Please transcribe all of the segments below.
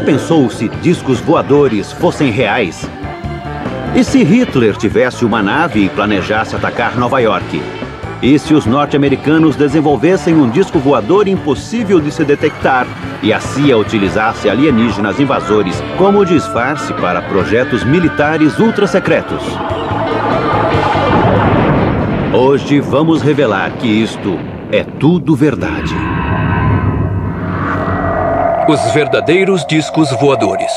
pensou se discos voadores fossem reais? E se Hitler tivesse uma nave e planejasse atacar Nova York? E se os norte-americanos desenvolvessem um disco voador impossível de se detectar e a CIA utilizasse alienígenas invasores como disfarce para projetos militares ultra-secretos? Hoje vamos revelar que isto é tudo verdade. Os verdadeiros discos voadores.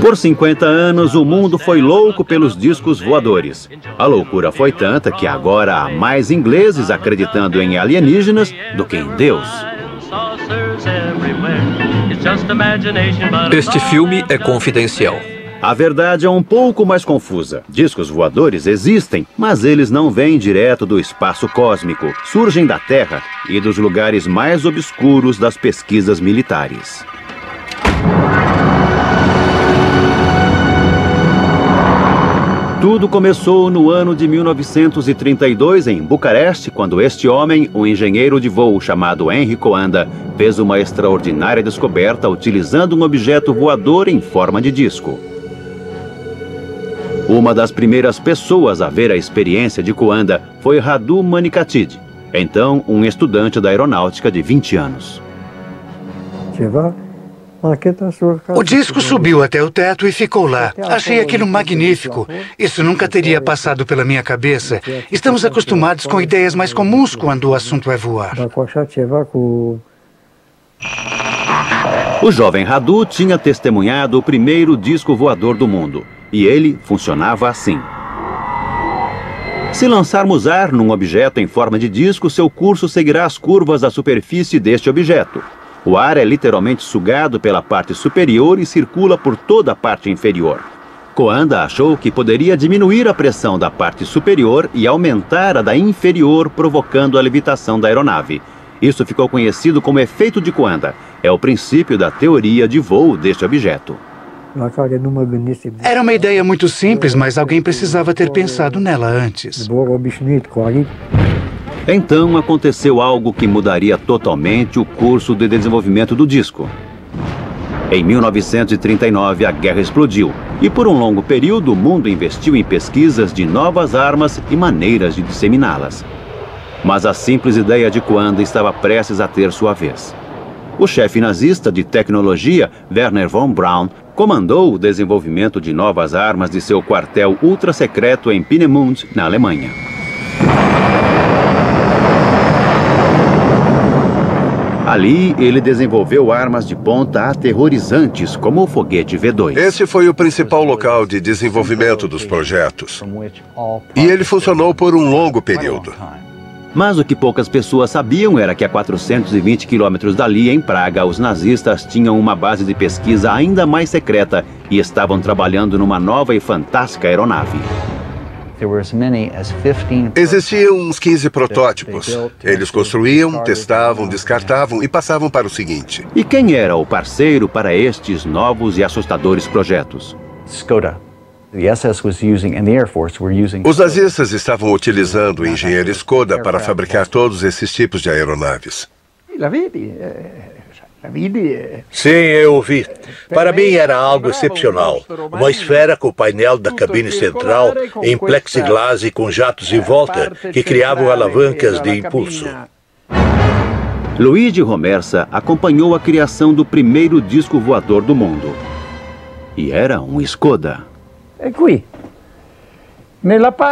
Por 50 anos, o mundo foi louco pelos discos voadores. A loucura foi tanta que agora há mais ingleses acreditando em alienígenas do que em Deus. Este filme é confidencial. A verdade é um pouco mais confusa. Discos voadores existem, mas eles não vêm direto do espaço cósmico. Surgem da Terra e dos lugares mais obscuros das pesquisas militares. Tudo começou no ano de 1932 em Bucareste, quando este homem, um engenheiro de voo chamado Henry Coanda, fez uma extraordinária descoberta utilizando um objeto voador em forma de disco. Uma das primeiras pessoas a ver a experiência de Coanda foi Radu Manikatid, então um estudante da aeronáutica de 20 anos. O disco subiu até o teto e ficou lá. Achei aquilo magnífico. Isso nunca teria passado pela minha cabeça. Estamos acostumados com ideias mais comuns quando o assunto é voar. O jovem Radu tinha testemunhado o primeiro disco voador do mundo. E ele funcionava assim. Se lançarmos ar num objeto em forma de disco, seu curso seguirá as curvas da superfície deste objeto. O ar é literalmente sugado pela parte superior e circula por toda a parte inferior. Coanda achou que poderia diminuir a pressão da parte superior e aumentar a da inferior, provocando a levitação da aeronave. Isso ficou conhecido como efeito de Coanda. É o princípio da teoria de voo deste objeto. Era uma ideia muito simples, mas alguém precisava ter pensado nela antes. Então aconteceu algo que mudaria totalmente o curso de desenvolvimento do disco. Em 1939, a guerra explodiu e por um longo período o mundo investiu em pesquisas de novas armas e maneiras de disseminá-las. Mas a simples ideia de Coanda estava prestes a ter sua vez. O chefe nazista de tecnologia, Werner von Braun, comandou o desenvolvimento de novas armas de seu quartel ultra-secreto em Peenemünde, na Alemanha. Ali, ele desenvolveu armas de ponta aterrorizantes, como o foguete V2. Esse foi o principal local de desenvolvimento dos projetos. E ele funcionou por um longo período. Mas o que poucas pessoas sabiam era que a 420 quilômetros dali, em Praga, os nazistas tinham uma base de pesquisa ainda mais secreta e estavam trabalhando numa nova e fantástica aeronave. Existiam uns 15 protótipos. Eles construíam, testavam, descartavam e passavam para o seguinte. E quem era o parceiro para estes novos e assustadores projetos? Skoda. Os nazistas estavam utilizando o engenheiro Skoda para fabricar todos esses tipos de aeronaves. Sim, eu vi. Para mim era algo excepcional. Uma esfera com o painel da cabine central em plexiglass e com jatos em volta que criavam alavancas de impulso. Luigi Romersa acompanhou a criação do primeiro disco voador do mundo. E era um Skoda.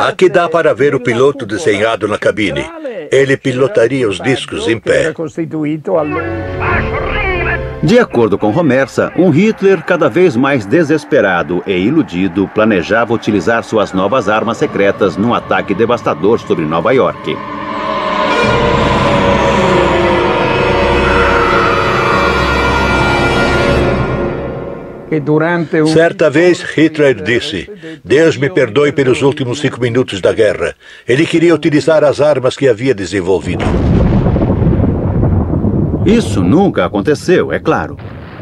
Aqui dá para ver o piloto desenhado na cabine. Ele pilotaria os discos em pé. De acordo com Romersa, um Hitler cada vez mais desesperado e iludido planejava utilizar suas novas armas secretas num ataque devastador sobre Nova York. Certa vez, Hitler disse: Deus me perdoe pelos últimos 5 minutos da guerra. Ele queria utilizar as armas que havia desenvolvido. Isso nunca aconteceu, é claro.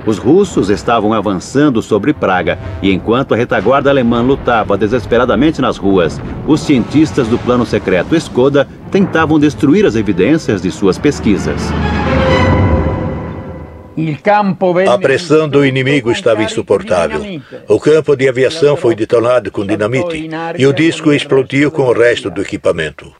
Os russos estavam avançando sobre Praga e enquanto a retaguarda alemã lutava desesperadamente nas ruas, os cientistas do plano secreto Skoda tentavam destruir as evidências de suas pesquisas. A pressão do inimigo estava insuportável. O campo de aviação foi detonado com dinamite e o disco explodiu com o resto do equipamento.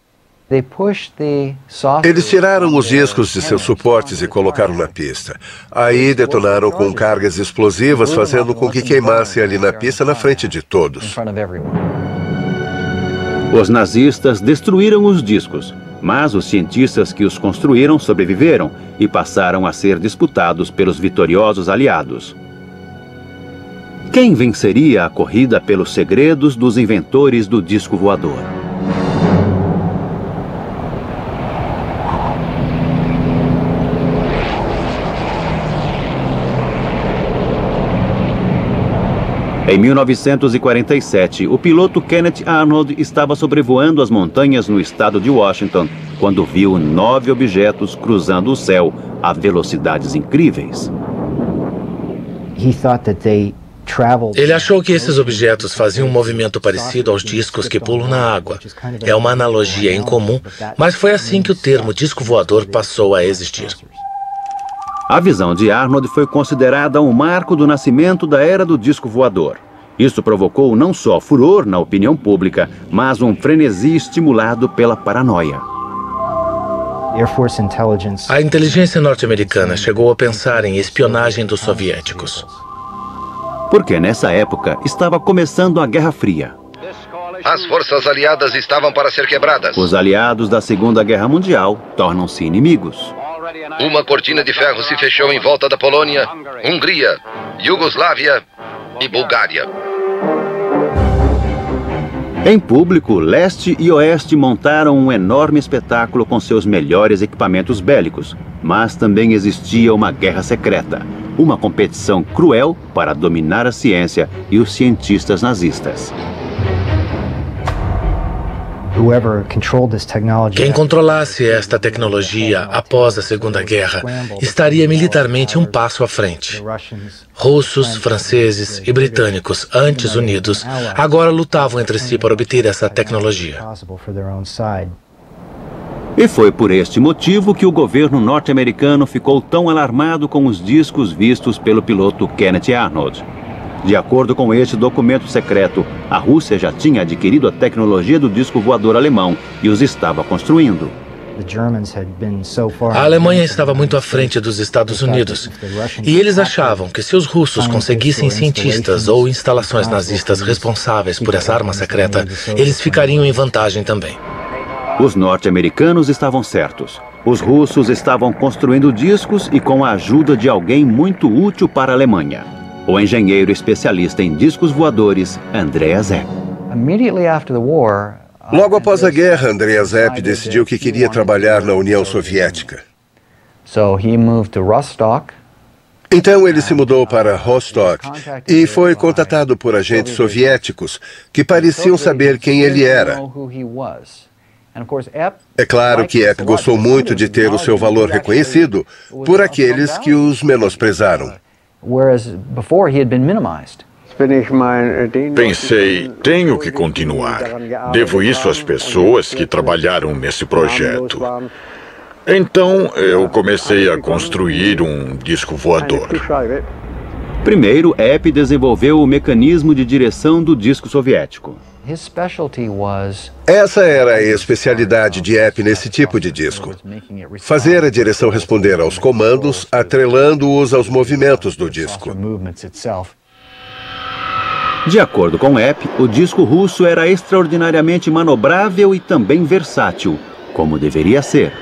Eles tiraram os discos de seus suportes e colocaram na pista. Aí detonaram com cargas explosivas, fazendo com que queimassem ali na pista na frente de todos. Os nazistas destruíram os discos, mas os cientistas que os construíram sobreviveram e passaram a ser disputados pelos vitoriosos aliados. Quem venceria a corrida pelos segredos dos inventores do disco voador? Em 1947, o piloto Kenneth Arnold estava sobrevoando as montanhas no estado de Washington quando viu 9 objetos cruzando o céu a velocidades incríveis. Ele achou que esses objetos faziam um movimento parecido aos discos que pulam na água. É uma analogia incomum, mas foi assim que o termo disco voador passou a existir. A visão de Arnold foi considerada um marco do nascimento da era do disco voador. Isso provocou não só furor na opinião pública, mas um frenesi estimulado pela paranoia. A inteligência norte-americana chegou a pensar em espionagem dos soviéticos. Porque nessa época estava começando a Guerra Fria. As forças aliadas estavam para ser quebradas. Os aliados da Segunda Guerra Mundial tornam-se inimigos. Uma cortina de ferro se fechou em volta da Polônia, Hungria, Iugoslávia e Bulgária. Em público, leste e oeste montaram um enorme espetáculo com seus melhores equipamentos bélicos, mas também existia uma guerra secreta, uma competição cruel para dominar a ciência e os cientistas nazistas. Quem controlasse esta tecnologia após a Segunda Guerra estaria militarmente um passo à frente. Russos, franceses e britânicos, antes unidos, agora lutavam entre si para obter essa tecnologia. E foi por este motivo que o governo norte-americano ficou tão alarmado com os discos vistos pelo piloto Kenneth Arnold. De acordo com este documento secreto, a Rússia já tinha adquirido a tecnologia do disco voador alemão e os estava construindo. A Alemanha estava muito à frente dos Estados Unidos, e eles achavam que se os russos conseguissem cientistas ou instalações nazistas responsáveis por essa arma secreta, eles ficariam em vantagem também. Os norte-americanos estavam certos. Os russos estavam construindo discos e com a ajuda de alguém muito útil para a Alemanha. O engenheiro especialista em discos voadores, Andreas Epp. Logo após a guerra, Andreas Epp decidiu que queria trabalhar na União Soviética. Então ele se mudou para Rostock e foi contatado por agentes soviéticos que pareciam saber quem ele era. É claro que Epp gostou muito de ter o seu valor reconhecido por aqueles que os menosprezaram. Pensei, tenho que continuar. Devo isso às pessoas que trabalharam nesse projeto. Então, eu comecei a construir um disco voador. Primeiro, Epp desenvolveu o mecanismo de direção do disco soviético. Essa era a especialidade de Epp nesse tipo de disco. Fazer a direção responder aos comandos, atrelando-os aos movimentos do disco. De acordo com Epp, o disco russo era extraordinariamente manobrável e também versátil, como deveria ser.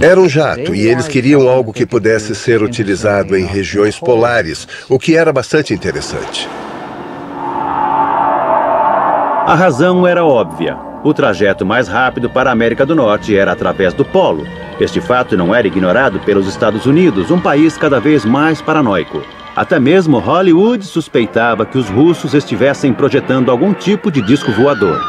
Era um jato e eles queriam algo que pudesse ser utilizado em regiões polares, o que era bastante interessante. A razão era óbvia. O trajeto mais rápido para a América do Norte era através do Polo. Este fato não era ignorado pelos Estados Unidos, um país cada vez mais paranoico. Até mesmo Hollywood suspeitava que os russos estivessem projetando algum tipo de disco voador.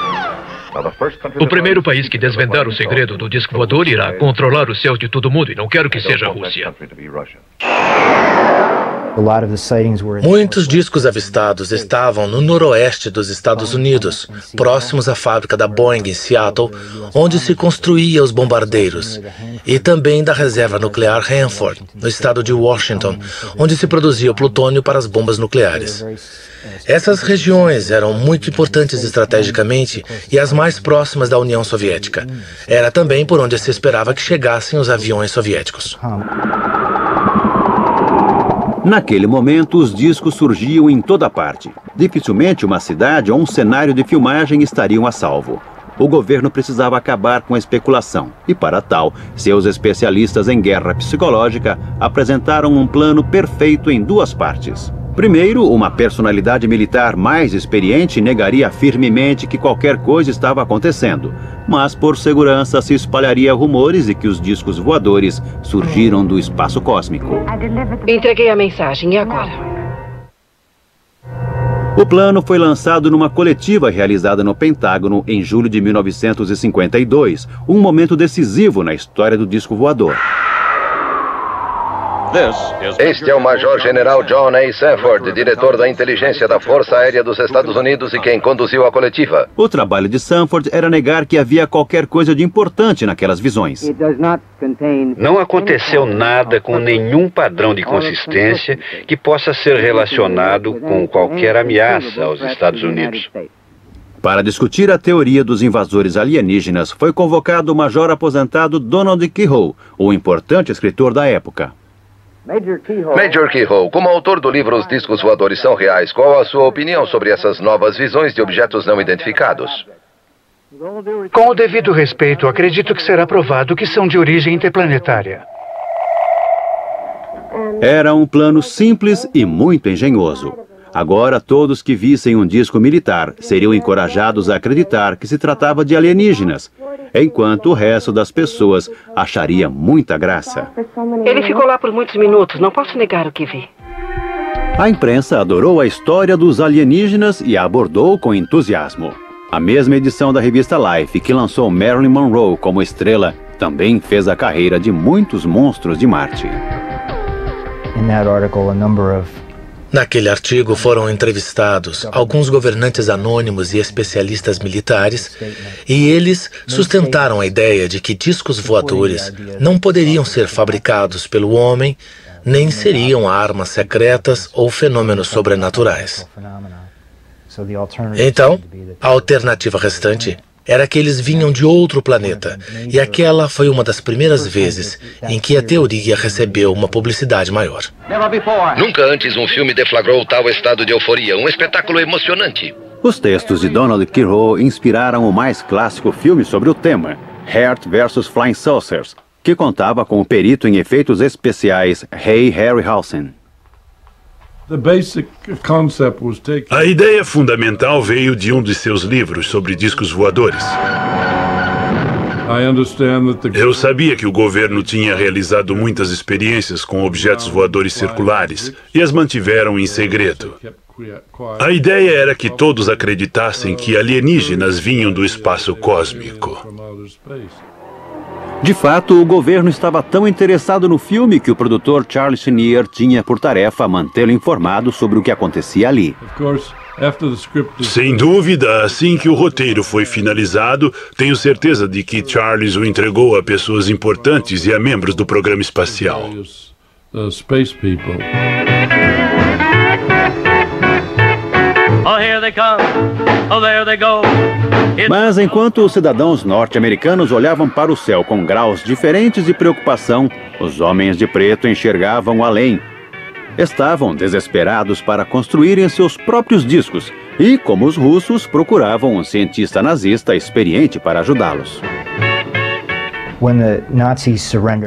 O primeiro país que desvendar o segredo do disco voador irá controlar os céus de todo mundo, e não quero que seja a Rússia. Muitos discos avistados estavam no noroeste dos Estados Unidos, próximos à fábrica da Boeing em Seattle, onde se construía os bombardeiros, e também da reserva nuclear Hanford, no estado de Washington, onde se produzia o plutônio para as bombas nucleares. Essas regiões eram muito importantes estrategicamente e as mais próximas da União Soviética. Era também por onde se esperava que chegassem os aviões soviéticos. Naquele momento, os discos surgiam em toda parte. Dificilmente uma cidade ou um cenário de filmagem estariam a salvo. O governo precisava acabar com a especulação e, para tal, seus especialistas em guerra psicológica apresentaram um plano perfeito em duas partes. Primeiro, uma personalidade militar mais experiente negaria firmemente que qualquer coisa estava acontecendo, mas por segurança se espalharia rumores de que os discos voadores surgiram do espaço cósmico. Entreguei a mensagem, e agora? O plano foi lançado numa coletiva realizada no Pentágono em julho de 1952, um momento decisivo na história do disco voador. Este é o Major-General John A. Sanford, diretor da inteligência da Força Aérea dos Estados Unidos e quem conduziu a coletiva. O trabalho de Sanford era negar que havia qualquer coisa de importante naquelas visões. Não aconteceu nada com nenhum padrão de consistência que possa ser relacionado com qualquer ameaça aos Estados Unidos. Para discutir a teoria dos invasores alienígenas, foi convocado o major aposentado Donald Keyhoe, o importante escritor da época. Major Keyhoe, como autor do livro Os Discos Voadores São Reais, qual a sua opinião sobre essas novas visões de objetos não identificados? Com o devido respeito, acredito que será provado que são de origem interplanetária. Era um plano simples e muito engenhoso. Agora, todos que vissem um disco militar seriam encorajados a acreditar que se tratava de alienígenas, enquanto o resto das pessoas acharia muita graça. Ele ficou lá por muitos minutos, não posso negar o que vi. A imprensa adorou a história dos alienígenas e a abordou com entusiasmo. A mesma edição da revista Life, que lançou Marilyn Monroe como estrela, também fez a carreira de muitos monstros de Marte. Naquele artigo foram entrevistados alguns governantes anônimos e especialistas militares, e eles sustentaram a ideia de que discos voadores não poderiam ser fabricados pelo homem, nem seriam armas secretas ou fenômenos sobrenaturais. Então, a alternativa restante era que eles vinham de outro planeta, e aquela foi uma das primeiras vezes em que a teoria recebeu uma publicidade maior. Nunca antes um filme deflagrou tal estado de euforia, um espetáculo emocionante. Os textos de Donald Keyhoe inspiraram o mais clássico filme sobre o tema, Heart vs. Flying Saucers, que contava com o perito em efeitos especiais Ray Harryhausen. A ideia fundamental veio de um de seus livros sobre discos voadores. Eu sabia que o governo tinha realizado muitas experiências com objetos voadores circulares e as mantiveram em segredo. A ideia era que todos acreditassem que alienígenas vinham do espaço cósmico. De fato, o governo estava tão interessado no filme que o produtor Charles Schneer tinha por tarefa mantê-lo informado sobre o que acontecia ali. Sem dúvida, assim que o roteiro foi finalizado, tenho certeza de que Charles o entregou a pessoas importantes e a membros do programa espacial. Oh, here they come. Oh, there they go. Mas enquanto os cidadãos norte-americanos olhavam para o céu com graus diferentes de preocupação, os homens de preto enxergavam além. Estavam desesperados para construírem seus próprios discos e, como os russos, procuravam um cientista nazista experiente para ajudá-los.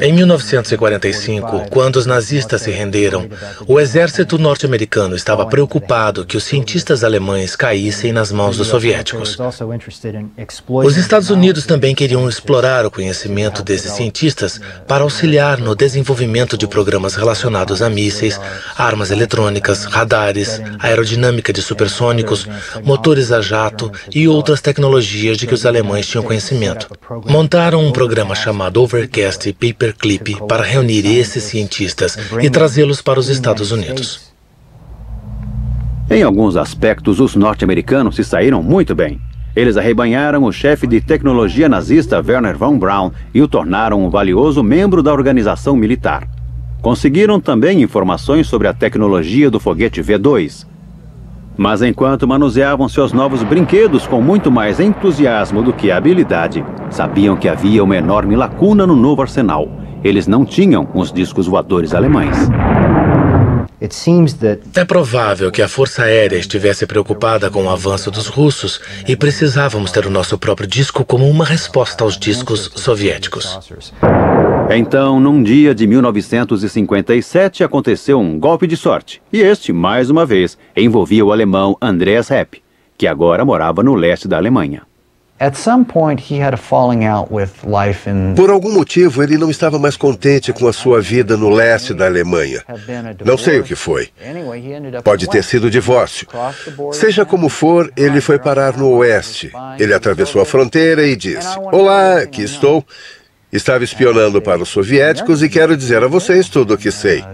Em 1945, quando os nazistas se renderam, o exército norte-americano estava preocupado que os cientistas alemães caíssem nas mãos dos soviéticos. Os Estados Unidos também queriam explorar o conhecimento desses cientistas para auxiliar no desenvolvimento de programas relacionados a mísseis, armas eletrônicas, radares, aerodinâmica de supersônicos, motores a jato e outras tecnologias de que os alemães tinham conhecimento. Montaram um programa chamado chamado Overcast Paperclip para reunir esses cientistas e trazê-los para os Estados Unidos. Em alguns aspectos, os norte-americanos se saíram muito bem. Eles arrebanharam o chefe de tecnologia nazista Wernher von Braun e o tornaram um valioso membro da organização militar. Conseguiram também informações sobre a tecnologia do foguete V2. Mas enquanto manuseavam seus novos brinquedos com muito mais entusiasmo do que habilidade, sabiam que havia uma enorme lacuna no novo arsenal. Eles não tinham os discos voadores alemães. É provável que a Força Aérea estivesse preocupada com o avanço dos russos e precisávamos ter o nosso próprio disco como uma resposta aos discos soviéticos. Então, num dia de 1957, aconteceu um golpe de sorte. E este, mais uma vez, envolvia o alemão Andreas Hepp, que agora morava no leste da Alemanha. Por algum motivo, ele não estava mais contente com a sua vida no leste da Alemanha. Não sei o que foi. Pode ter sido divórcio. Seja como for, ele foi parar no oeste. Ele atravessou a fronteira e disse: "Olá, aqui estou. Estava espionando para os soviéticos e quero dizer a vocês tudo o que sei."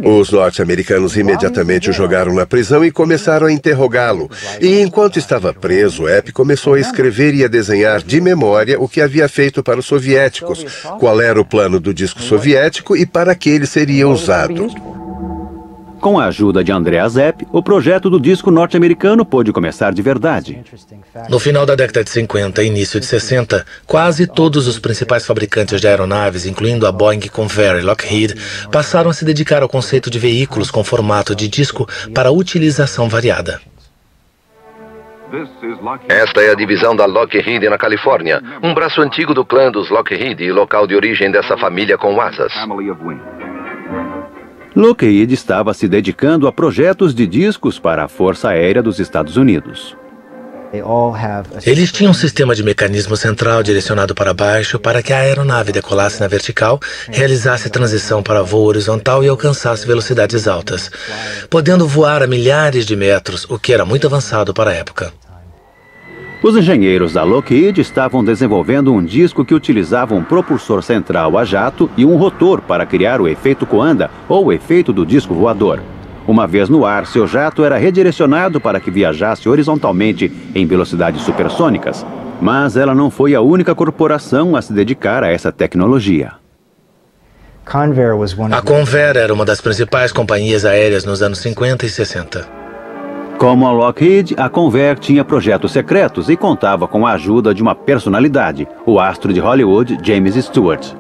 Os norte-americanos imediatamente o jogaram na prisão e começaram a interrogá-lo. E enquanto estava preso, Hepp começou a escrever e a desenhar de memória o que havia feito para os soviéticos, qual era o plano do disco soviético e para que ele seria usado. Com a ajuda de Andreas Hepp, o projeto do disco norte-americano pôde começar de verdade. No final da década de 50 e início de 60, quase todos os principais fabricantes de aeronaves, incluindo a Boeing, Convair e Lockheed, passaram a se dedicar ao conceito de veículos com formato de disco para utilização variada. Esta é a divisão da Lockheed na Califórnia, um braço antigo do clã dos Lockheed e local de origem dessa família com asas. Lockheed estava se dedicando a projetos de discos para a Força Aérea dos Estados Unidos. Eles tinham um sistema de mecanismo central direcionado para baixo para que a aeronave decolasse na vertical, realizasse transição para voo horizontal e alcançasse velocidades altas, podendo voar a milhares de metros, o que era muito avançado para a época. Os engenheiros da Lockheed estavam desenvolvendo um disco que utilizava um propulsor central a jato e um rotor para criar o efeito Coanda, ou o efeito do disco voador. Uma vez no ar, seu jato era redirecionado para que viajasse horizontalmente em velocidades supersônicas. Mas ela não foi a única corporação a se dedicar a essa tecnologia. A Convair era uma das principais companhias aéreas nos anos 50 e 60. Como a Lockheed, a Convair tinha projetos secretos e contava com a ajuda de uma personalidade, o astro de Hollywood, James Stewart.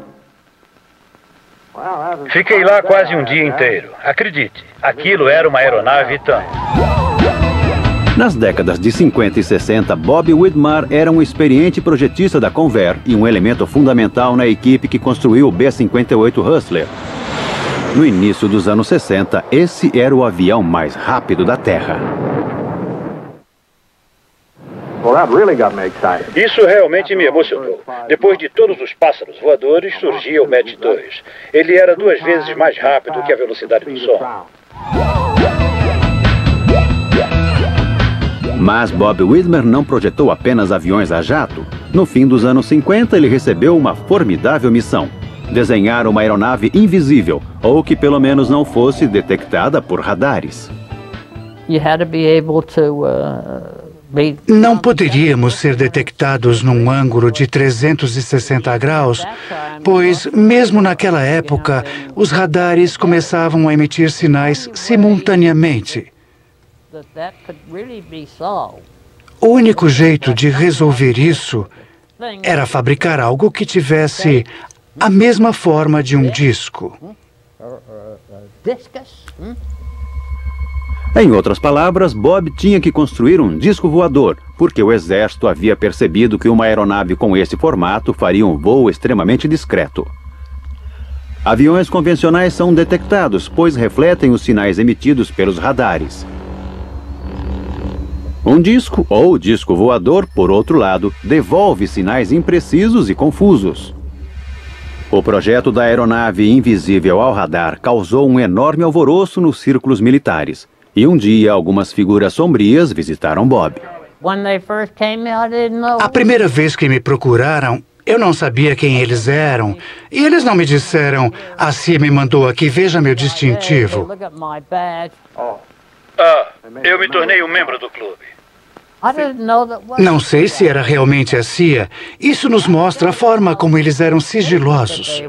Fiquei lá quase um dia inteiro. Acredite, aquilo era uma aeronave tanto. Nas décadas de 50 e 60, Bob Widmar era um experiente projetista da Convair e um elemento fundamental na equipe que construiu o B-58 Hustler. No início dos anos 60, esse era o avião mais rápido da Terra. Isso realmente me emocionou. Depois de todos os pássaros voadores, surgia o Mach 2. Ele era 2 vezes mais rápido que a velocidade do som. Mas Bob Widmer não projetou apenas aviões a jato. No fim dos anos 50, ele recebeu uma formidável missão: desenhar uma aeronave invisível, ou que pelo menos não fosse detectada por radares. Não poderíamos ser detectados num ângulo de 360 graus, pois, mesmo naquela época, os radares começavam a emitir sinais simultaneamente. O único jeito de resolver isso era fabricar algo que tivesse a mesma forma de um disco. Em outras palavras, Bob tinha que construir um disco voador, porque o exército havia percebido que uma aeronave com esse formato faria um voo extremamente discreto. Aviões convencionais são detectados, pois refletem os sinais emitidos pelos radares. Um disco, ou disco voador, por outro lado, devolve sinais imprecisos e confusos. O projeto da aeronave invisível ao radar causou um enorme alvoroço nos círculos militares. E um dia, algumas figuras sombrias visitaram Bob. A primeira vez que me procuraram, Eu não sabia quem eles eram. E eles não me disseram, a CIA me mandou aqui, veja meu distintivo. Eu me tornei um membro do clube. Não sei se era realmente a CIA. Isso nos mostra a forma como eles eram sigilosos.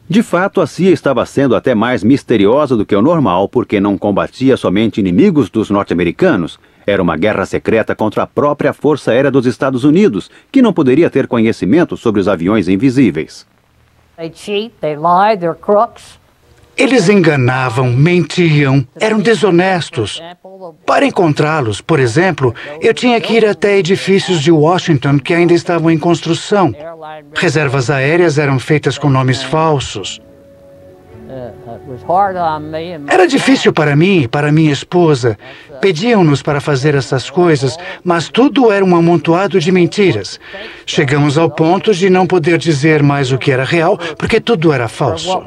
De fato, a CIA estava sendo até mais misteriosa do que o normal, porque não combatia somente inimigos dos norte-americanos. Era uma guerra secreta contra a própria Força Aérea dos Estados Unidos, que não poderia ter conhecimento sobre os aviões invisíveis. Eles enganavam, mentiam, eram desonestos. Para encontrá-los, por exemplo, eu tinha que ir até edifícios de Washington que ainda estavam em construção. Reservas aéreas eram feitas com nomes falsos. Era difícil para mim e para minha esposa. Pediam-nos para fazer essas coisas, mas tudo era um amontoado de mentiras. Chegamos ao ponto de não poder dizer mais o que era real, porque tudo era falso.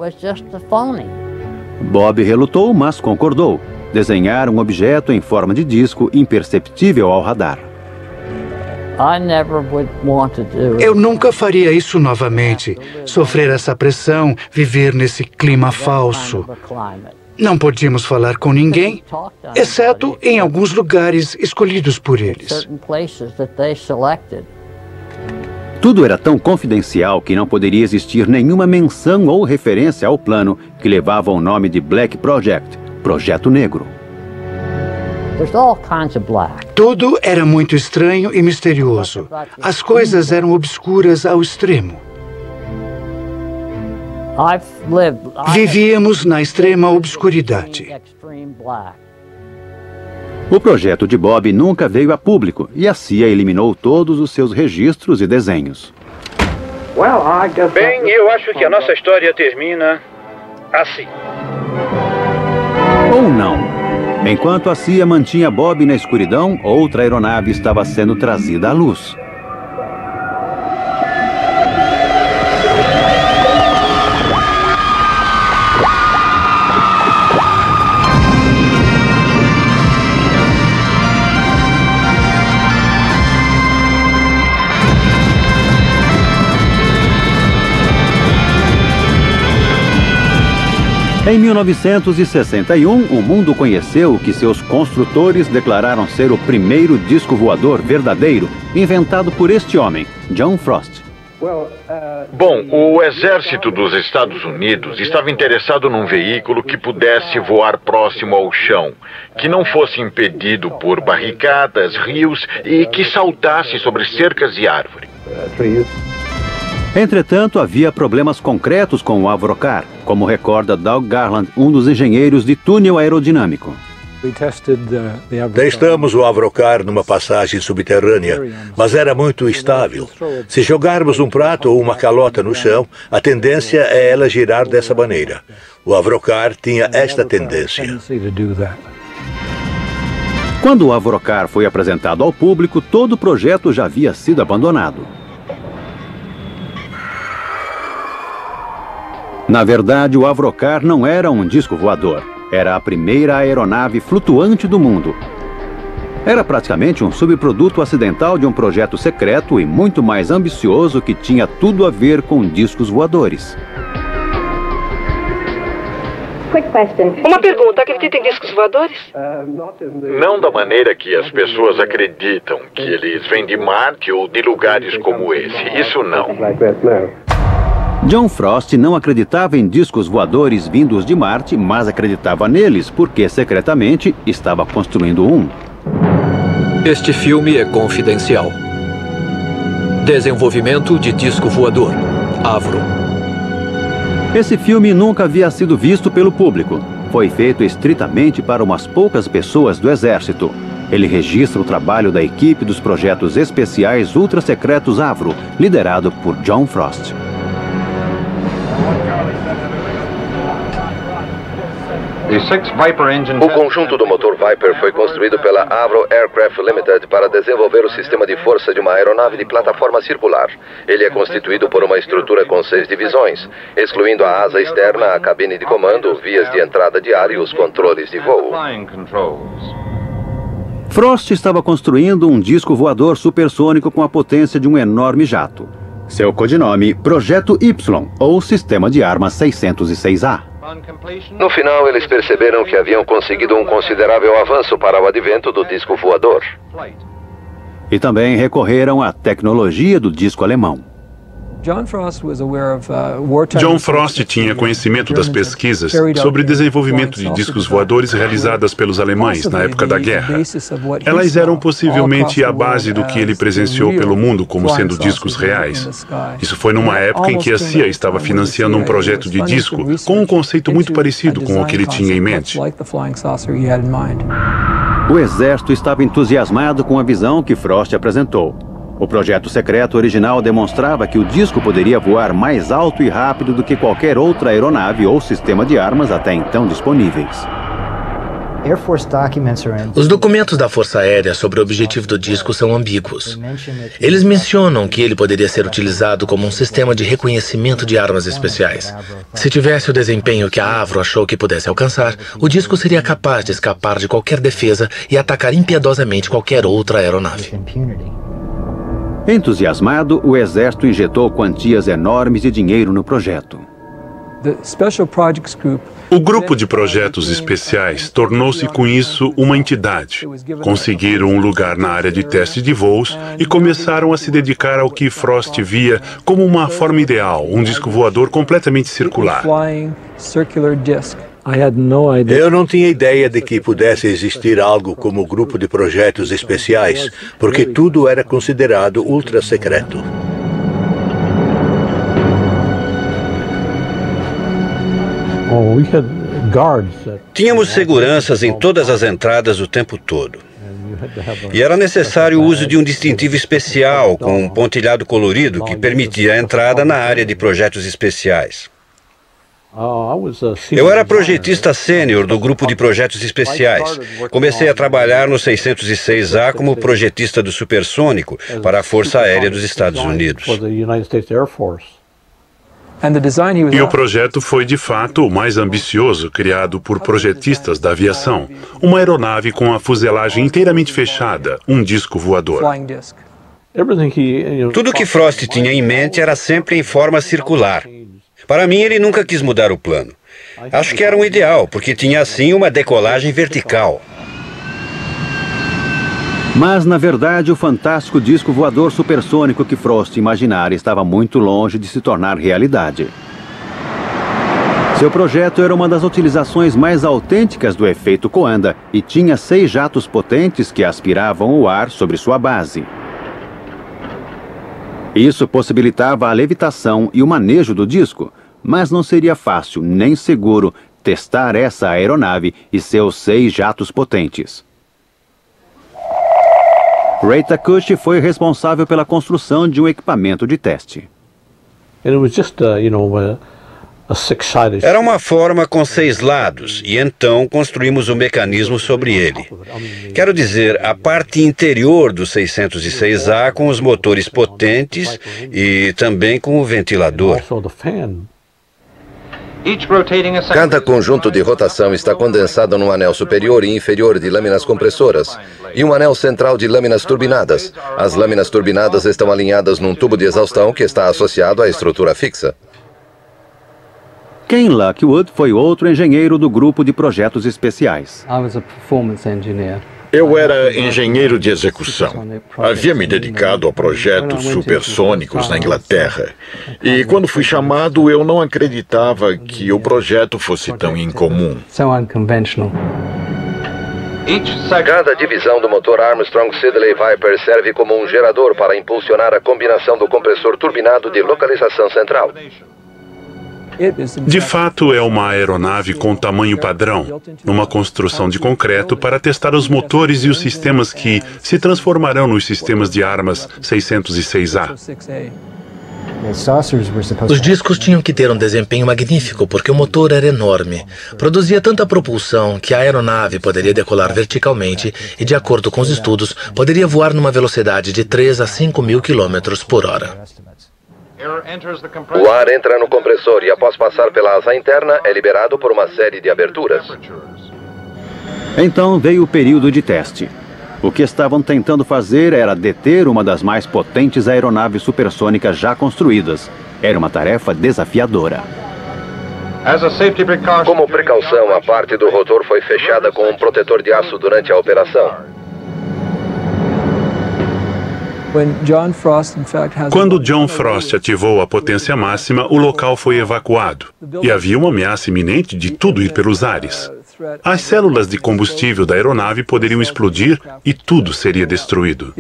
Bob relutou, mas concordou. Desenhar um objeto em forma de disco imperceptível ao radar. Eu nunca faria isso novamente. Sofrer essa pressão, viver nesse clima falso. Não podíamos falar com ninguém, exceto em alguns lugares escolhidos por eles. Tudo era tão confidencial que não poderia existir nenhuma menção ou referência ao plano que levava o nome de Black Project, Projeto Negro. Tudo era muito estranho e misterioso. As coisas eram obscuras ao extremo. Vivíamos na extrema obscuridade. O projeto de Bob nunca veio a público e a CIA eliminou todos os seus registros e desenhos. Bem, eu acho que a nossa história termina assim. Ou não. Enquanto a CIA mantinha Bob na escuridão, outra aeronave estava sendo trazida à luz. Em 1961, o mundo conheceu que seus construtores declararam ser o primeiro disco voador verdadeiro, inventado por este homem, John Frost. Bom, o exército dos Estados Unidos estava interessado num veículo que pudesse voar próximo ao chão, que não fosse impedido por barricadas, rios e que saltasse sobre cercas e árvores. Entretanto, havia problemas concretos com o Avrocar, como recorda Doug Garland, um dos engenheiros de túnel aerodinâmico. Testamos o Avrocar numa passagem subterrânea, mas era muito instável. Se jogarmos um prato ou uma calota no chão, a tendência é ela girar dessa maneira. O Avrocar tinha esta tendência. Quando o Avrocar foi apresentado ao público, todo o projeto já havia sido abandonado. Na verdade, o Avrocar não era um disco voador. Era a primeira aeronave flutuante do mundo. Era praticamente um subproduto acidental de um projeto secreto e muito mais ambicioso que tinha tudo a ver com discos voadores. Uma pergunta, acredita em discos voadores? Não da maneira que as pessoas acreditam, que eles vêm de Marte ou de lugares como esse. Isso não. John Frost não acreditava em discos voadores vindos de Marte, mas acreditava neles porque, secretamente, estava construindo um. Este filme é confidencial. Desenvolvimento de disco voador. Avro. Esse filme nunca havia sido visto pelo público. Foi feito estritamente para umas poucas pessoas do Exército. Ele registra o trabalho da equipe dos projetos especiais ultra-secretos Avro, liderado por John Frost. O conjunto do motor Viper foi construído pela Avro Aircraft Limited para desenvolver o sistema de força de uma aeronave de plataforma circular. Ele é constituído por uma estrutura com 6 divisões, excluindo a asa externa, a cabine de comando, vias de entrada de ar e os controles de voo. Frost estava construindo um disco voador supersônico com a potência de um enorme jato. Seu codinome, Projeto Y, ou Sistema de Armas 606A. No final, eles perceberam que haviam conseguido um considerável avanço para o advento do disco voador. E também recorreram à tecnologia do disco alemão. John Frost tinha conhecimento das pesquisas sobre desenvolvimento de discos voadores realizadas pelos alemães na época da guerra. Elas eram possivelmente a base do que ele presenciou pelo mundo como sendo discos reais. Isso foi numa época em que a CIA estava financiando um projeto de disco com um conceito muito parecido com o que ele tinha em mente. O exército estava entusiasmado com a visão que Frost apresentou. O projeto secreto original demonstrava que o disco poderia voar mais alto e rápido do que qualquer outra aeronave ou sistema de armas até então disponíveis. Os documentos da Força Aérea sobre o objetivo do disco são ambíguos. Eles mencionam que ele poderia ser utilizado como um sistema de reconhecimento de armas especiais. Se tivesse o desempenho que a Avro achou que pudesse alcançar, o disco seria capaz de escapar de qualquer defesa e atacar impiedosamente qualquer outra aeronave. Entusiasmado, o exército injetou quantias enormes de dinheiro no projeto. O grupo de projetos especiais tornou-se com isso uma entidade. Conseguiram um lugar na área de teste de voos e começaram a se dedicar ao que Frost via como uma forma ideal, um disco voador completamente circular. Eu não tinha ideia de que pudesse existir algo como o grupo de projetos especiais, porque tudo era considerado ultra secreto. Tínhamos seguranças em todas as entradas o tempo todo. E era necessário o uso de um distintivo especial com um pontilhado colorido que permitia a entrada na área de projetos especiais. Eu era projetista sênior do grupo de projetos especiais. Comecei a trabalhar no 606A como projetista do supersônico para a Força Aérea dos Estados Unidos. E o projeto foi, de fato, o mais ambicioso criado por projetistas da aviação. Uma aeronave com a fuselagem inteiramente fechada, um disco voador. Tudo que Frost tinha em mente era sempre em forma circular. Para mim, ele nunca quis mudar o plano. Acho que era um ideal, porque tinha assim uma decolagem vertical. Mas, na verdade, o fantástico disco voador supersônico que Frost imaginara estava muito longe de se tornar realidade. Seu projeto era uma das utilizações mais autênticas do efeito Coanda e tinha 6 jatos potentes que aspiravam o ar sobre sua base. Isso possibilitava a levitação e o manejo do disco, mas não seria fácil nem seguro testar essa aeronave e seus 6 jatos potentes. Ray Takushi foi responsável pela construção de um equipamento de teste. Era uma forma com 6 lados, e então construímos o mecanismo sobre ele. Quero dizer, a parte interior do 606A com os motores potentes e também com o ventilador. Cada conjunto de rotação está condensado num anel superior e inferior de lâminas compressoras e um anel central de lâminas turbinadas. As lâminas turbinadas estão alinhadas num tubo de exaustão que está associado à estrutura fixa. Ken Lockwood foi outro engenheiro do grupo de projetos especiais. Eu era engenheiro de execução. Havia me dedicado a projetos supersônicos na Inglaterra. E quando fui chamado, eu não acreditava que o projeto fosse tão incomum. Cada divisão do motor Armstrong Siddeley Viper serve como um gerador para impulsionar a combinação do compressor turbinado de localização central. De fato, é uma aeronave com tamanho padrão, numa construção de concreto para testar os motores e os sistemas que se transformarão nos sistemas de armas 606A. Os discos tinham que ter um desempenho magnífico porque o motor era enorme. Produzia tanta propulsão que a aeronave poderia decolar verticalmente e, de acordo com os estudos, poderia voar numa velocidade de 3 a 5 mil quilômetros por hora. O ar entra no compressor e, após passar pela asa interna, é liberado por uma série de aberturas. Então veio o período de teste. O que estavam tentando fazer era deter uma das mais potentes aeronaves supersônicas já construídas. Era uma tarefa desafiadora. Como precaução, a parte do rotor foi fechada com um protetor de aço durante a operação. Quando John Frost ativou a potência máxima, o local foi evacuado. E havia uma ameaça iminente de tudo ir pelos ares. As células de combustível da aeronave poderiam explodir e tudo seria destruído.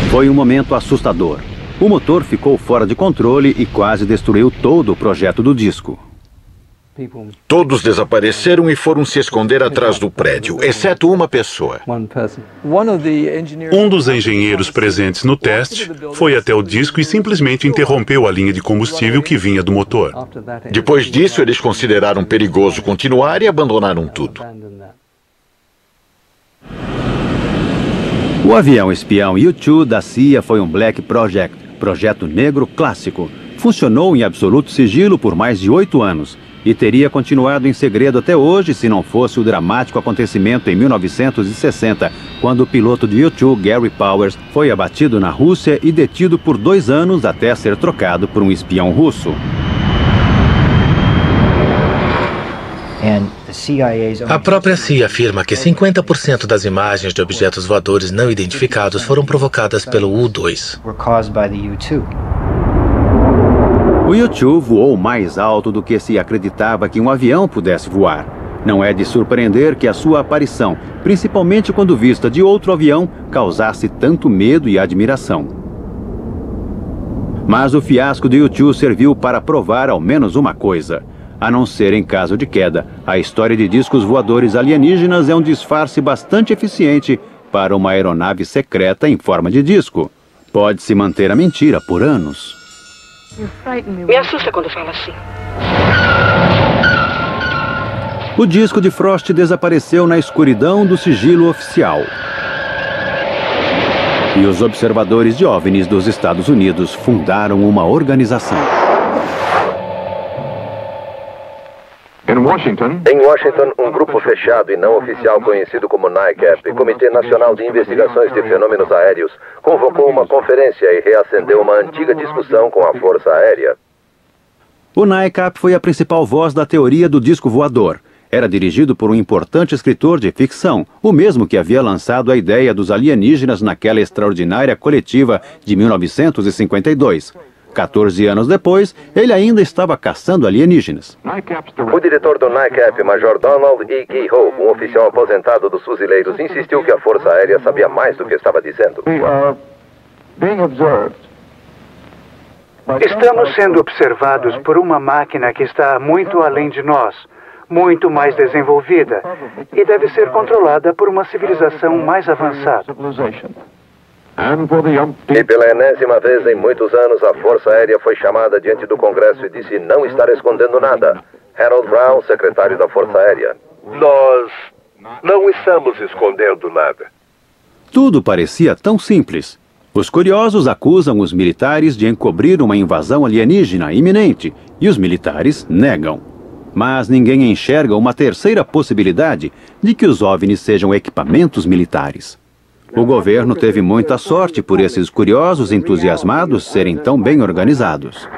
Foi um momento assustador. O motor ficou fora de controle e quase destruiu todo o projeto do disco. Todos desapareceram e foram se esconder atrás do prédio, exceto uma pessoa. Um dos engenheiros presentes no teste foi até o disco e simplesmente interrompeu a linha de combustível que vinha do motor. Depois disso, eles consideraram perigoso continuar e abandonaram tudo. O avião espião U-2 da CIA foi um Black Project, projeto negro clássico. Funcionou em absoluto sigilo por mais de 8 anos e teria continuado em segredo até hoje se não fosse o dramático acontecimento em 1960, quando o piloto de U-2, Gary Powers, foi abatido na Rússia e detido por 2 anos até ser trocado por um espião russo. A própria CIA afirma que 50% das imagens de objetos voadores não identificados foram provocadas pelo U-2. O U-2 voou mais alto do que se acreditava que um avião pudesse voar. Não é de surpreender que a sua aparição, principalmente quando vista de outro avião, causasse tanto medo e admiração. Mas o fiasco do U-2 serviu para provar ao menos uma coisa. A não ser em caso de queda, a história de discos voadores alienígenas é um disfarce bastante eficiente para uma aeronave secreta em forma de disco. Pode-se manter a mentira por anos. Me assusta quando fala assim. O disco de Frost desapareceu na escuridão do sigilo oficial. E os observadores de OVNIs dos Estados Unidos fundaram uma organização. Em Washington, um grupo fechado e não oficial conhecido como NICAP, Comitê Nacional de Investigações de Fenômenos Aéreos, convocou uma conferência e reacendeu uma antiga discussão com a Força Aérea. O NICAP foi a principal voz da teoria do disco voador. Era dirigido por um importante escritor de ficção, o mesmo que havia lançado a ideia dos alienígenas naquela extraordinária coletiva de 1952. 14 anos depois, ele ainda estava caçando alienígenas. O diretor do NICAP, Major Donald E. Kehoe, um oficial aposentado dos fuzileiros, insistiu que a Força Aérea sabia mais do que estava dizendo. Estamos sendo observados por uma máquina que está muito além de nós, muito mais desenvolvida, e deve ser controlada por uma civilização mais avançada. E pela enésima vez em muitos anos, a Força Aérea foi chamada diante do Congresso e disse não estar escondendo nada. Harold Brown, secretário da Força Aérea. Nós não estamos escondendo nada. Tudo parecia tão simples. Os curiosos acusam os militares de encobrir uma invasão alienígena iminente, e os militares negam. Mas ninguém enxerga uma terceira possibilidade de que os OVNIs sejam equipamentos militares. O governo teve muita sorte por esses curiosos entusiasmados serem tão bem organizados.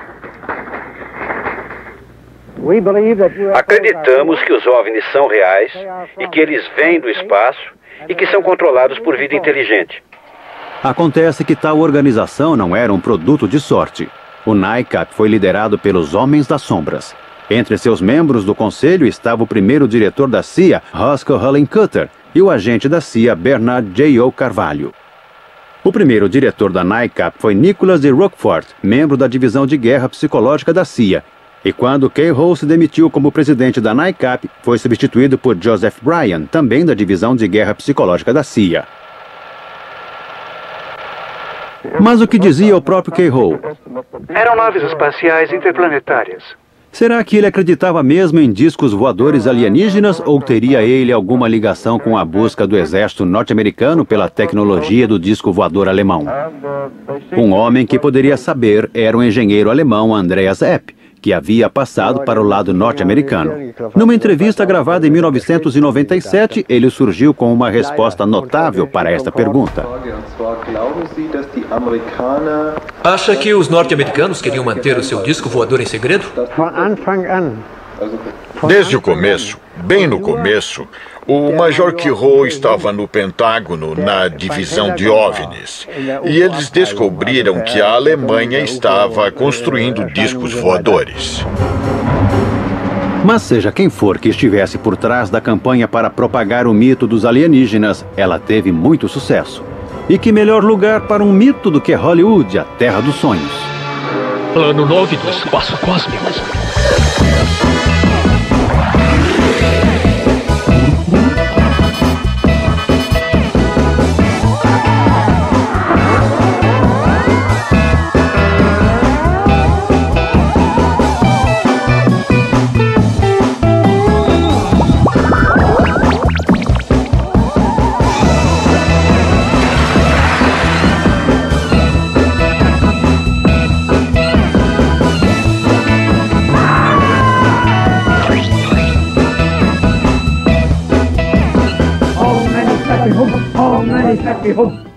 Acreditamos que os OVNIs são reais e que eles vêm do espaço e que são controlados por vida inteligente. Acontece que tal organização não era um produto de sorte. O NICAP foi liderado pelos Homens das Sombras. Entre seus membros do conselho estava o primeiro diretor da CIA, Roscoe Hullencutter, e o agente da CIA, Bernard J.O. Carvalho. O primeiro diretor da NICAP foi Nicholas de Roquefort, membro da Divisão de Guerra Psicológica da CIA. E quando Kehoe se demitiu como presidente da NICAP, foi substituído por Joseph Bryan, também da Divisão de Guerra Psicológica da CIA. Mas o que dizia o próprio Kehoe? Eram naves espaciais interplanetárias. Será que ele acreditava mesmo em discos voadores alienígenas ou teria ele alguma ligação com a busca do exército norte-americano pela tecnologia do disco voador alemão? Um homem que poderia saber era o engenheiro alemão Andreas Epp, que havia passado para o lado norte-americano. Numa entrevista gravada em 1997, ele surgiu com uma resposta notável para esta pergunta. Acha que os norte-americanos queriam manter o seu disco voador em segredo? Desde o começo, bem no começo, o Major Kirrow estava no Pentágono, na divisão de OVNIs, e eles descobriram que a Alemanha estava construindo discos voadores. Mas seja quem for que estivesse por trás da campanha para propagar o mito dos alienígenas, ela teve muito sucesso. E que melhor lugar para um mito do que Hollywood, a terra dos sonhos. Plano 9 do espaço cósmico.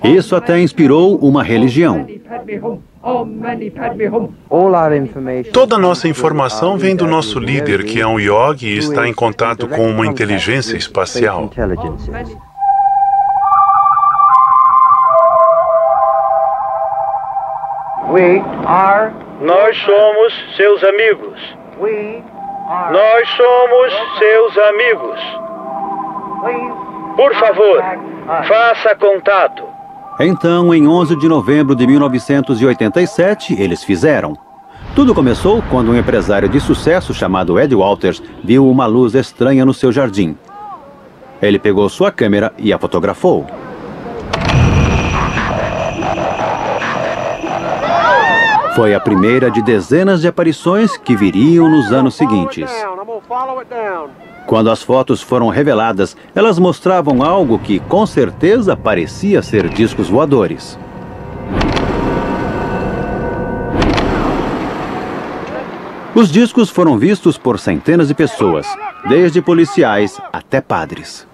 Isso até inspirou uma religião. Toda a nossa informação vem do nosso líder, que é um yogi e está em contato com uma inteligência espacial. Nós somos seus amigos. Nós somos seus amigos. Por favor, faça contato. Então, em 11 de novembro de 1987, eles fizeram. Tudo começou quando um empresário de sucesso chamado Ed Walters viu uma luz estranha no seu jardim. Ele pegou sua câmera e a fotografou. Foi a primeira de dezenas de aparições que viriam nos anos seguintes. Quando as fotos foram reveladas, elas mostravam algo que, com certeza, parecia ser discos voadores. Os discos foram vistos por centenas de pessoas, desde policiais até padres.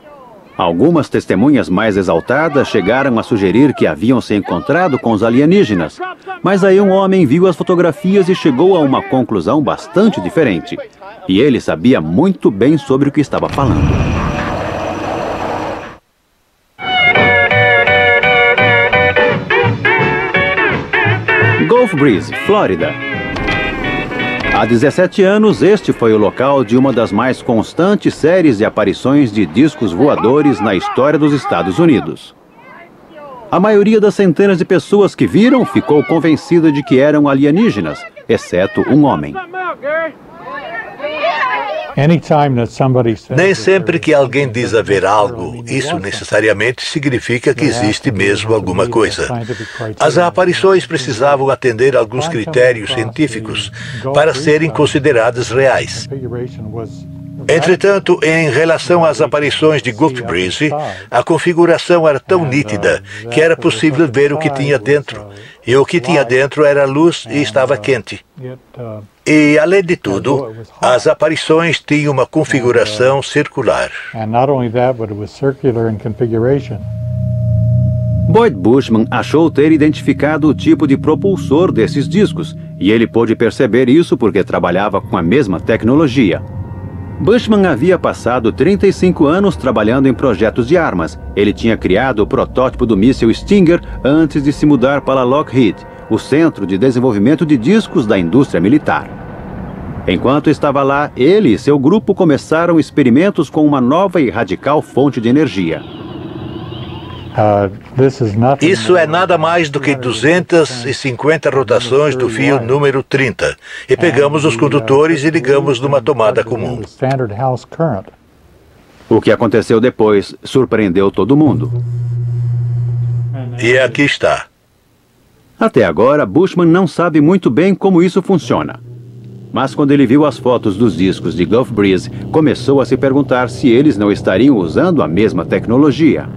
Algumas testemunhas mais exaltadas chegaram a sugerir que haviam se encontrado com os alienígenas, mas aí um homem viu as fotografias e chegou a uma conclusão bastante diferente. E ele sabia muito bem sobre o que estava falando. Gulf Breeze, Flórida. Há 17 anos, este foi o local de uma das mais constantes séries de aparições de discos voadores na história dos Estados Unidos. A maioria das centenas de pessoas que viram ficou convencida de que eram alienígenas, exceto um homem. Nem sempre que alguém diz haver algo, isso necessariamente significa que existe mesmo alguma coisa. As aparições precisavam atender a alguns critérios científicos para serem consideradas reais. Entretanto, em relação às aparições de Gulf Breeze, a configuração era tão nítida que era possível ver o que tinha dentro. E o que tinha dentro era luz e estava quente. E, além de tudo, as aparições tinham uma configuração circular. Boyd Bushman achou ter identificado o tipo de propulsor desses discos, e ele pôde perceber isso porque trabalhava com a mesma tecnologia. Bushman havia passado 35 anos trabalhando em projetos de armas. Ele tinha criado o protótipo do míssil Stinger antes de se mudar para Lockheed, o centro de desenvolvimento de discos da indústria militar. Enquanto estava lá, ele e seu grupo começaram experimentos com uma nova e radical fonte de energia. Isso é nada mais do que 250 rotações do fio número 30. E pegamos os condutores e ligamos numa tomada comum. O que aconteceu depois surpreendeu todo mundo. E aqui está. Até agora, Bushman não sabe muito bem como isso funciona. Mas quando ele viu as fotos dos discos de Gulf Breeze, começou a se perguntar se eles não estariam usando a mesma tecnologia.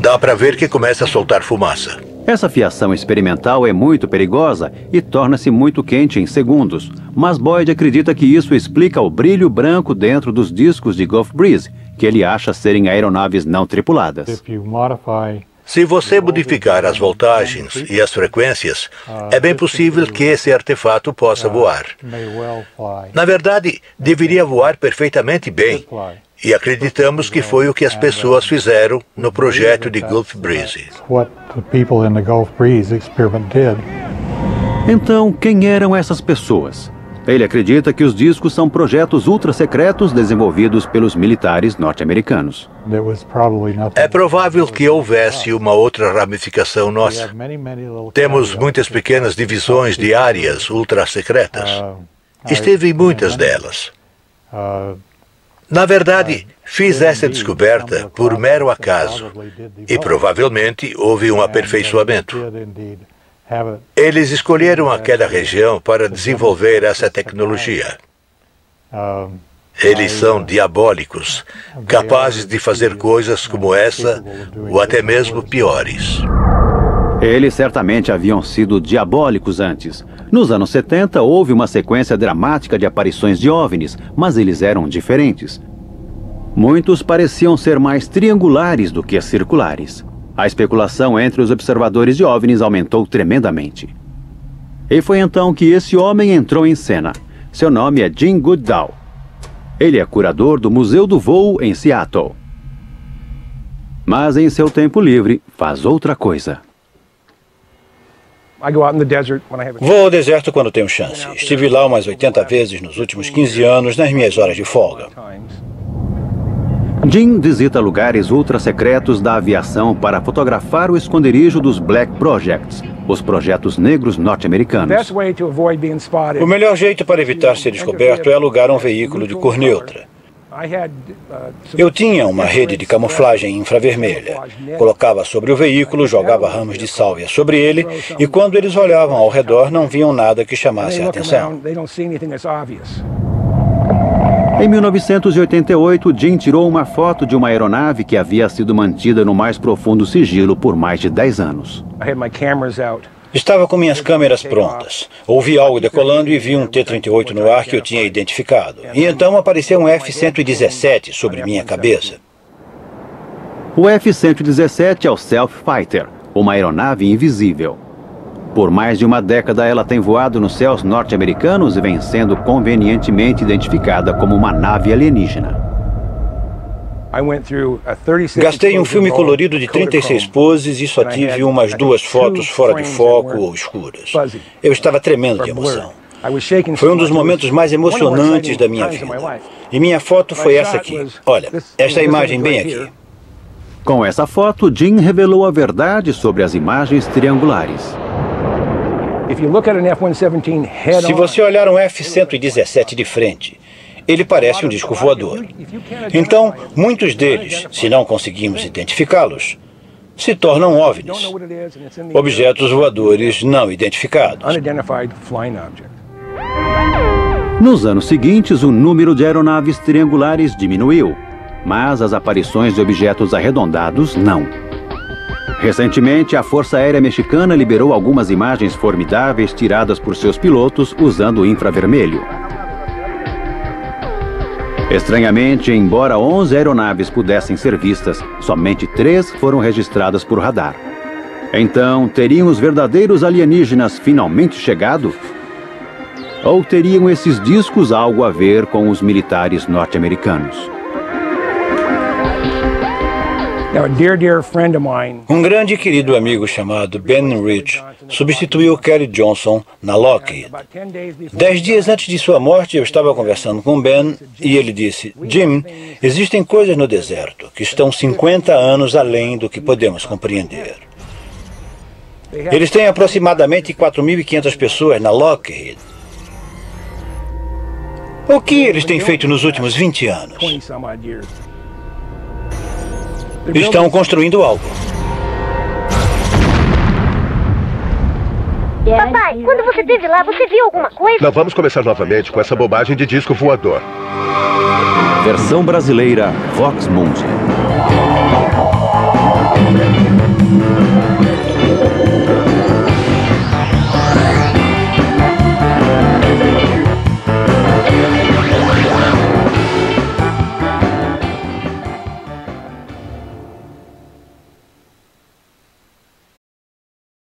Dá para ver que começa a soltar fumaça. Essa fiação experimental é muito perigosa e torna-se muito quente em segundos, mas Boyd acredita que isso explica o brilho branco dentro dos discos de Gulf Breeze, que ele acha serem aeronaves não tripuladas. Se você modificar as voltagens e as frequências, é bem possível que esse artefato possa voar. Na verdade, deveria voar perfeitamente bem. E acreditamos que foi o que as pessoas fizeram no projeto de Gulf Breeze. Então, quem eram essas pessoas? Ele acredita que os discos são projetos ultra-secretos desenvolvidos pelos militares norte-americanos. É provável que houvesse uma outra ramificação nossa. Temos muitas pequenas divisões de áreas ultra-secretas. Esteve em muitas delas. Na verdade, fiz essa descoberta por mero acaso e provavelmente houve um aperfeiçoamento. Eles escolheram aquela região para desenvolver essa tecnologia. Eles são diabólicos, capazes de fazer coisas como essa ou até mesmo piores. Eles certamente haviam sido diabólicos antes. Nos anos 70, houve uma sequência dramática de aparições de OVNIs, mas eles eram diferentes. Muitos pareciam ser mais triangulares do que circulares. A especulação entre os observadores de OVNIs aumentou tremendamente. E foi então que esse homem entrou em cena. Seu nome é Jim Goodall. Ele é curador do Museu do Voo em Seattle. Mas em seu tempo livre, faz outra coisa. Vou ao deserto quando tenho chance. Estive lá umas 80 vezes nos últimos 15 anos nas minhas horas de folga. Jim visita lugares ultra-secretos da aviação para fotografar o esconderijo dos Black Projects, os projetos negros norte-americanos. O melhor jeito para evitar ser descoberto é alugar um veículo de cor neutra. Eu tinha uma rede de camuflagem infravermelha. Colocava sobre o veículo, jogava ramos de sálvia sobre ele, e quando eles olhavam ao redor, não viam nada que chamasse a atenção. Em 1988, Jim tirou uma foto de uma aeronave que havia sido mantida no mais profundo sigilo por mais de 10 anos. Estava com minhas câmeras prontas. Ouvi algo decolando e vi um T-38 no ar que eu tinha identificado. E então apareceu um F-117 sobre minha cabeça. O F-117 é o Stealth Fighter, uma aeronave invisível. Por mais de uma década, ela tem voado nos céus norte-americanos e vem sendo convenientemente identificada como uma nave alienígena. Gastei um filme colorido de 36 poses e só tive umas 2 fotos fora de foco ou escuras. Eu estava tremendo de emoção. Foi um dos momentos mais emocionantes da minha vida. E minha foto foi essa aqui. Olha, esta imagem bem aqui. Com essa foto, Jim revelou a verdade sobre as imagens triangulares. Se você olhar um F-117 de frente, ele parece um disco voador. Então, muitos deles, se não conseguimos identificá-los, se tornam OVNIs, objetos voadores não identificados. Nos anos seguintes, o número de aeronaves triangulares diminuiu, mas as aparições de objetos arredondados não. Recentemente, a Força Aérea Mexicana liberou algumas imagens formidáveis tiradas por seus pilotos usando o infravermelho. Estranhamente, embora 11 aeronaves pudessem ser vistas, somente 3 foram registradas por radar. Então, teriam os verdadeiros alienígenas finalmente chegado? Ou teriam esses discos algo a ver com os militares norte-americanos? Um grande e querido amigo chamado Ben Rich substituiu Kerry Johnson na Lockheed. 10 dias antes de sua morte, eu estava conversando com Ben e ele disse: Jim, existem coisas no deserto que estão 50 anos além do que podemos compreender. Eles têm aproximadamente 4.500 pessoas na Lockheed. O que eles têm feito nos últimos 20 anos? Estão construindo algo. Papai, quando você esteve lá, você viu alguma coisa? Não vamos começar novamente com essa bobagem de disco voador. Versão brasileira, Vox Mundi.